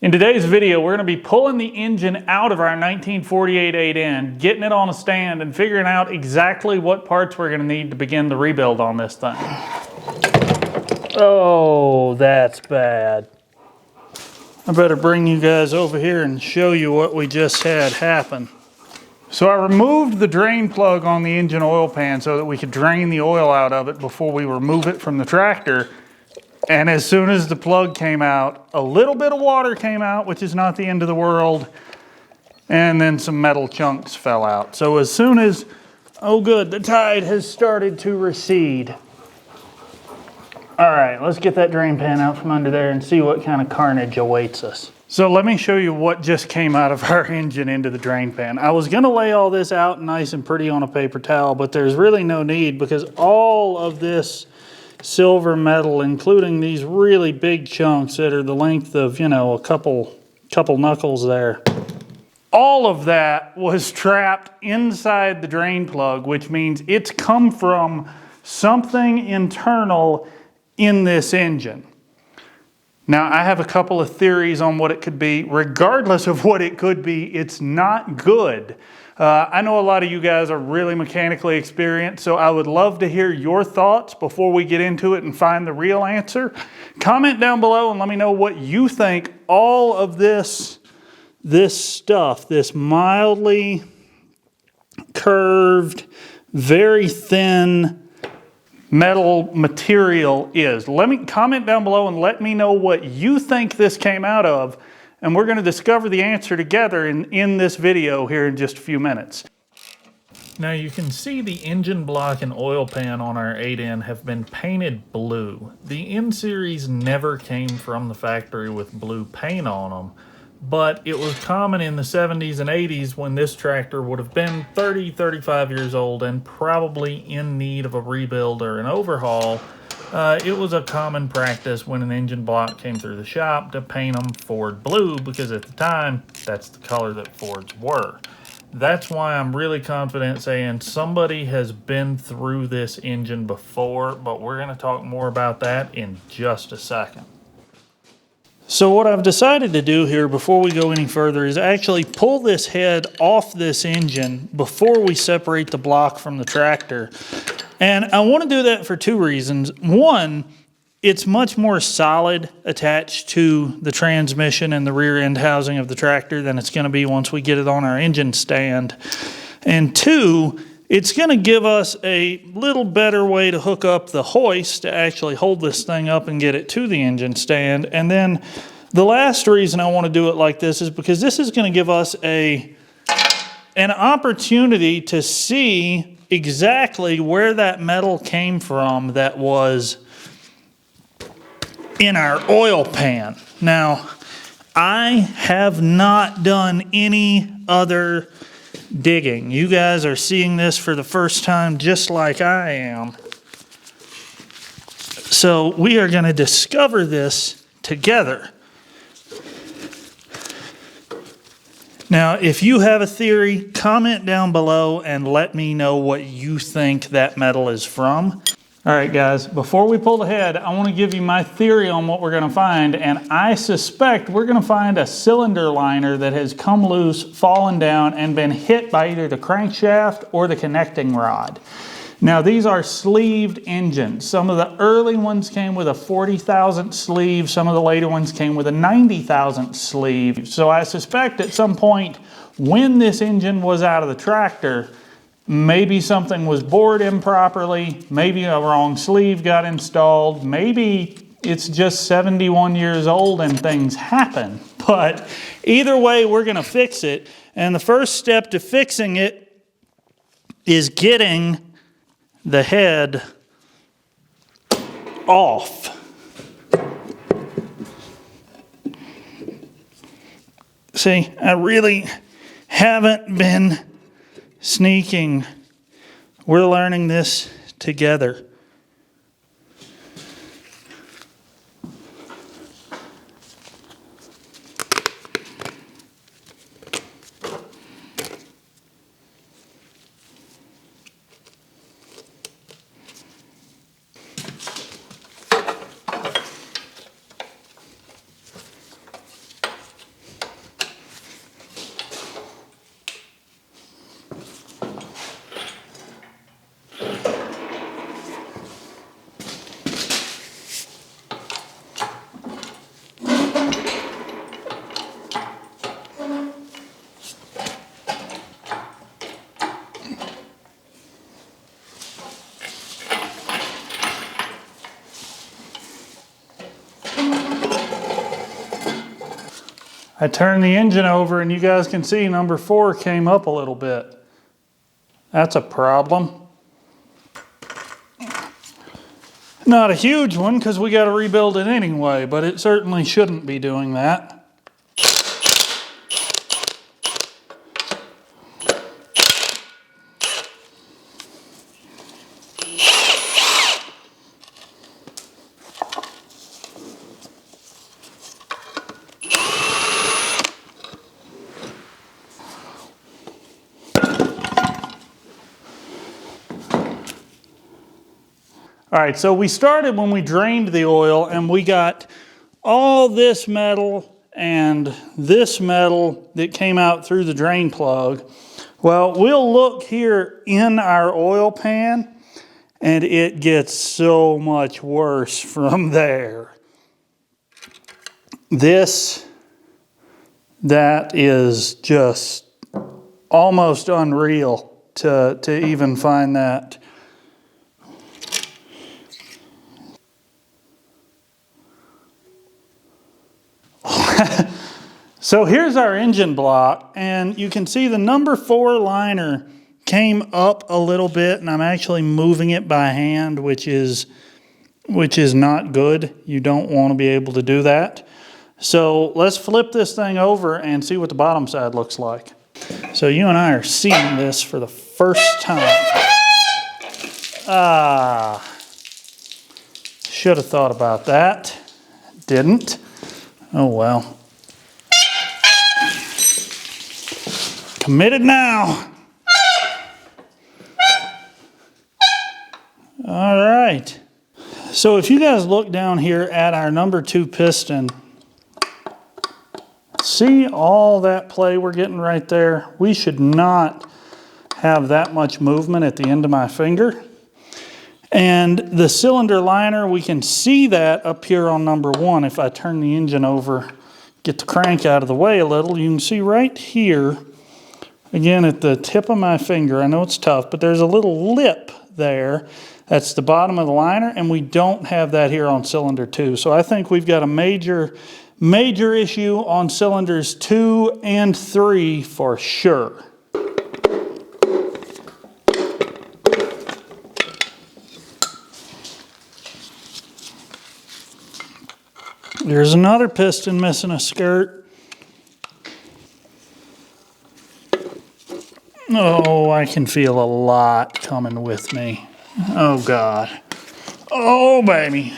In today's video, we're going to be pulling the engine out of our 1948 8N, getting it on a stand, and figuring out exactly what parts we're going to need to begin the rebuild on this thing. Oh, that's bad. I better bring you guys over here and show you what we just had happen. So I removed the drain plug on the engine oil pan so that we could drain the oil out of it before we remove it from the tractor. And as soon as the plug came out, a little bit of water came out, which is not the end of the world, and then some metal chunks fell out. So as soon as, oh good, the tide has started to recede. All right, let's get that drain pan out from under there and see what kind of carnage awaits us. So let me show you what just came out of our engine into the drain pan. I was gonna lay all this out nice and pretty on a paper towel, but there's really no need because all of this silver metal, including these really big chunks that are the length of, you know, a couple knuckles there. All of that was trapped inside the drain plug, which means it's come from something internal in this engine. Now, I have a couple of theories on what it could be. Regardless of what it could be, it's not good. I know a lot of you guys are really mechanically experienced, so I would love to hear your thoughts before we get into it and find the real answer. Comment down below and let me know what you think all of this stuff, this mildly curved, very thin metal material is. Comment down below and let me know what you think this came out of. And we're going to discover the answer together in this video here in just a few minutes. Now you can see the engine block and oil pan on our 8N have been painted blue. The N-Series never came from the factory with blue paint on them, but it was common in the 70s and 80s when this tractor would have been 30, 35 years old and probably in need of a rebuild or an overhaul. It was a common practice when an engine block came through the shop to paint them Ford blue because at the time, that's the color that Fords were. That's why I'm really confident saying somebody has been through this engine before, but we're going to talk more about that in just a second. So what I've decided to do here before we go any further is actually pull this head off this engine before we separate the block from the tractor. And I want to do that for two reasons. One, it's much more solid attached to the transmission and the rear end housing of the tractor than it's going to be once we get it on our engine stand. And two, it's going to give us a little better way to hook up the hoist to actually hold this thing up and get it to the engine stand. And then the last reason I want to do it like this is because this is going to give us an opportunity to see exactly where that metal came from that was in our oil pan. Now, I have not done any other digging. You guys are seeing this for the first time just like I am. So we are going to discover this together. Now, if you have a theory, comment down below and let me know what you think that metal is from. All right, guys, before we pull the head, I want to give you my theory on what we're going to find, and I suspect we're going to find a cylinder liner that has come loose, fallen down, and been hit by either the crankshaft or the connecting rod. Now, these are sleeved engines. Some of the early ones came with a 40,000 sleeve. Some of the later ones came with a 90,000 sleeve. So I suspect at some point when this engine was out of the tractor, maybe something was bored improperly, maybe a wrong sleeve got installed, maybe it's just 71 years old and things happen. But either way, we're going to fix it. And the first step to fixing it is getting the head off. See, I really haven't been sneaking. We're learning this together. I turned the engine over and you guys can see number 4 came up a little bit. That's a problem. Not a huge one because we got to rebuild it anyway, but it certainly shouldn't be doing that. All right, so we started when we drained the oil and we got all this metal and this metal that came out through the drain plug. Well, we'll look here in our oil pan and it gets so much worse from there. That is just almost unreal to even find that. So here's our engine block, and you can see the number 4 liner came up a little bit, and I'm actually moving it by hand, which is not good. You don't want to be able to do that. So let's flip this thing over and see what the bottom side looks like. So you and I are seeing this for the first time. Should have thought about that. Didn't. Oh well. Committed now. All right. So if you guys look down here at our number 2 piston, see all that play we're getting right there? We should not have that much movement at the end of my finger. And the cylinder liner, we can see that up here on number 1. If I turn the engine over, get the crank out of the way a little, you can see right here, again at the tip of my finger, I know it's tough, but there's a little lip there. That's the bottom of the liner, and we don't have that here on cylinder 2. So I think we've got a major issue on cylinders 2 and 3 for sure. There's another piston missing a skirt. Oh, I can feel a lot coming with me. Oh, God. Oh, baby.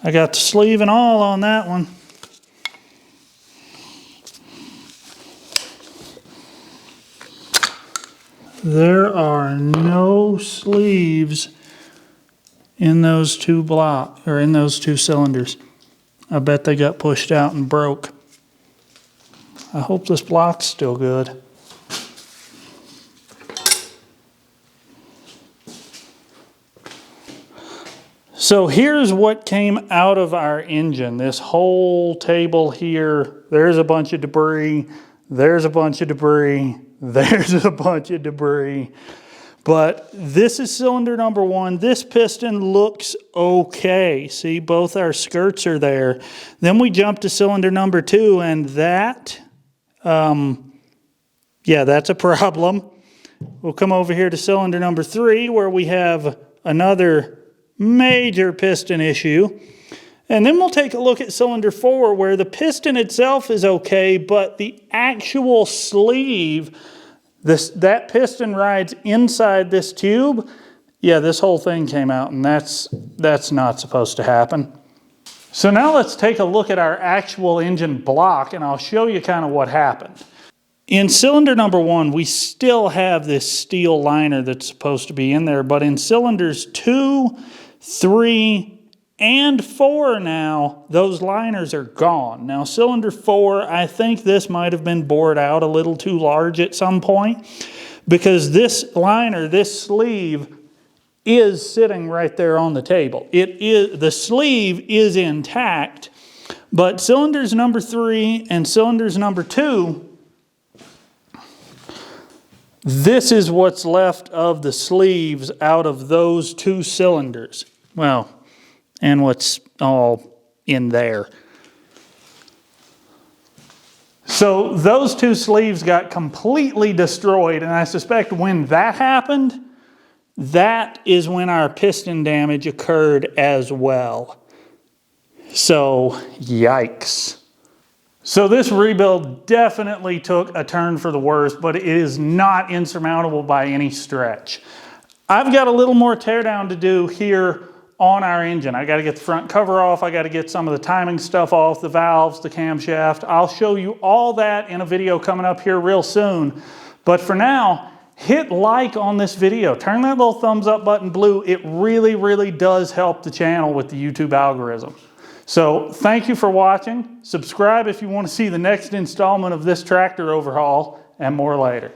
I got the sleeve and all on that one. There are no sleeves in those 2 in those 2 cylinders. I bet they got pushed out and broke. I hope this block's still good. So here's what came out of our engine. This whole table here, there's a bunch of debris, there's a bunch of debris, there's a bunch of debris. But this is cylinder number 1. This piston looks okay. See, both our skirts are there. Then we jump to cylinder number 2, and that, yeah, that's a problem. We'll come over here to cylinder number 3, where we have another major piston issue. And then we'll take a look at cylinder 4, where the piston itself is okay, but the actual sleeve, that piston rides inside this tube. Yeah, this whole thing came out, and that's not supposed to happen. So now let's take a look at our actual engine block, and I'll show you kind of what happened. In cylinder number 1, we still have this steel liner that's supposed to be in there, but in cylinders 2, 3, and 4 now, those liners are gone. Now cylinder 4, I think this might have been bored out a little too large at some point, because this liner, this sleeve, is sitting right there on the table. The sleeve is intact, but cylinders number 3 and cylinders number 2, this is what's left of the sleeves out of those 2 cylinders. Well, and what's all in there. So those two sleeves got completely destroyed, and I suspect when that happened, that is when our piston damage occurred as well. So, yikes. So this rebuild definitely took a turn for the worse, but it is not insurmountable by any stretch. I've got a little more teardown to do here on our engine. I got to get the front cover off. I got to get some of the timing stuff off, the valves, the camshaft. I'll show you all that in a video coming up here real soon. But for now, hit like on this video. Turn that little thumbs up button blue. It really, really does help the channel with the YouTube algorithm. So thank you for watching. Subscribe if you want to see the next installment of this tractor overhaul, and more later.